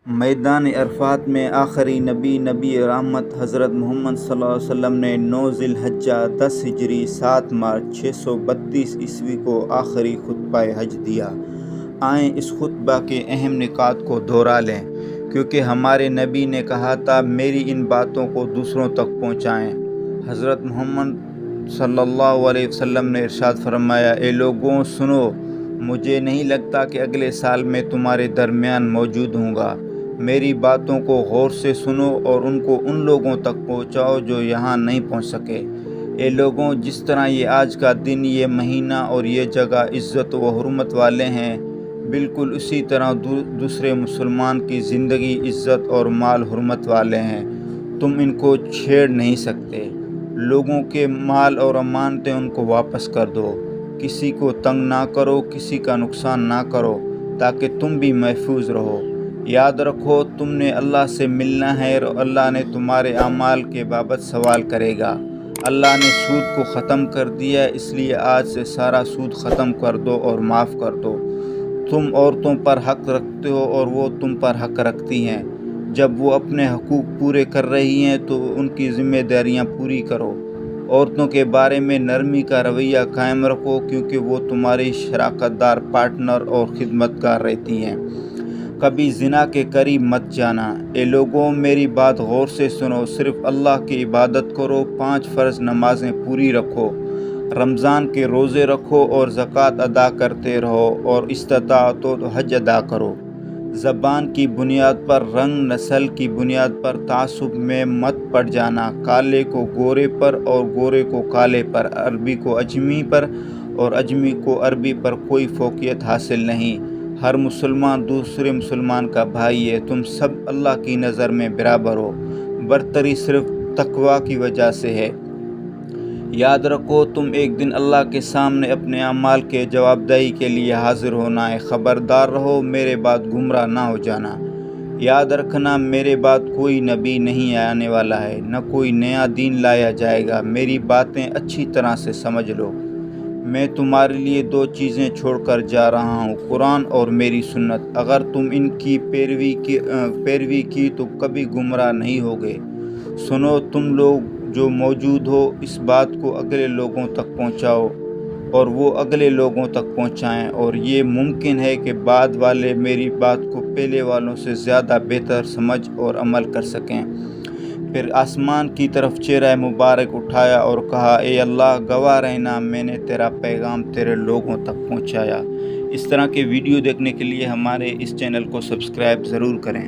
میدان عرفات میں آخری نبی رحمت حضرت محمد صلی اللہ علیہ وسلم نے 9 ذی الحجہ 10 ہجری 7 مارچ 632 عیسوی کو آخری خطبہ حج دیا۔ آئیں اس خطبہ کے اہم نکات کو دہرا لیں، کیونکہ ہمارے نبی نے کہا تھا میری ان باتوں کو دوسروں تک پہنچائیں۔ حضرت محمد صلی اللہ علیہ وسلم نے ارشاد فرمایا، اے لوگوں سنو، مجھے نہیں لگتا کہ اگلے سال میں تمہارے درمیان موجود ہوں گا۔ میری باتوں کو غور سے سنو اور ان کو ان لوگوں تک پہنچاؤ جو یہاں نہیں پہنچ سکے۔ اے لوگوں، جس طرح یہ آج کا دن، یہ مہینہ اور یہ جگہ عزت و حرمت والے ہیں، بالکل اسی طرح دوسرے مسلمان کی زندگی عزت اور مال حرمت والے ہیں۔ تم ان کو چھیڑ نہیں سکتے۔ لوگوں کے مال اور امانتیں ان کو واپس کر دو۔ کسی کو تنگ نہ کرو، کسی کا نقصان نہ کرو، تاکہ تم بھی محفوظ رہو۔ یاد رکھو، تم نے اللہ سے ملنا ہے اور اللہ نے تمہارے اعمال کے بابت سوال کرے گا۔ اللہ نے سود کو ختم کر دیا، اس لیے آج سے سارا سود ختم کر دو اور معاف کر دو۔ تم عورتوں پر حق رکھتے ہو اور وہ تم پر حق رکھتی ہیں۔ جب وہ اپنے حقوق پورے کر رہی ہیں تو ان کی ذمہ داریاں پوری کرو۔ عورتوں کے بارے میں نرمی کا رویہ قائم رکھو، کیونکہ وہ تمہاری شراکت دار، پارٹنر اور خدمتگار رہتی ہیں۔ کبھی زنا کے قریب مت جانا۔ اے لوگوں، میری بات غور سے سنو، صرف اللہ کی عبادت کرو، 5 فرض نمازیں پوری رکھو، رمضان کے روزے رکھو اور زکوٰۃ ادا کرتے رہو، اور استطاعت ہو تو حج ادا کرو۔ زبان کی بنیاد پر، رنگ نسل کی بنیاد پر تعصب میں مت پڑ جانا۔ کالے کو گورے پر اور گورے کو کالے پر، عربی کو اجمی پر اور اجمی کو عربی پر کوئی فوقیت حاصل نہیں۔ ہر مسلمان دوسرے مسلمان کا بھائی ہے۔ تم سب اللہ کی نظر میں برابر ہو۔ برتری صرف تقویٰ کی وجہ سے ہے۔ یاد رکھو، تم ایک دن اللہ کے سامنے اپنے اعمال کے جواب دہی کے لیے حاضر ہونا ہے۔ خبردار رہو، میرے بعد گمراہ نہ ہو جانا۔ یاد رکھنا، میرے بعد کوئی نبی نہیں آنے والا ہے، نہ کوئی نیا دین لایا جائے گا۔ میری باتیں اچھی طرح سے سمجھ لو۔ میں تمہارے لیے 2 چیزیں چھوڑ کر جا رہا ہوں، قرآن اور میری سنت۔ اگر تم ان کی پیروی کی تو کبھی گمراہ نہیں ہوگے۔ سنو، تم لوگ جو موجود ہو، اس بات کو اگلے لوگوں تک پہنچاؤ اور وہ اگلے لوگوں تک پہنچائیں، اور یہ ممکن ہے کہ بعد والے میری بات کو پہلے والوں سے زیادہ بہتر سمجھ اور عمل کر سکیں۔ پھر آسمان کی طرف چہرہ مبارک اٹھایا اور کہا، اے اللہ، گواہ رہنا، میں نے تیرا پیغام تیرے لوگوں تک پہنچایا۔ اس طرح کے ویڈیو دیکھنے کے لیے ہمارے اس چینل کو سبسکرائب ضرور کریں۔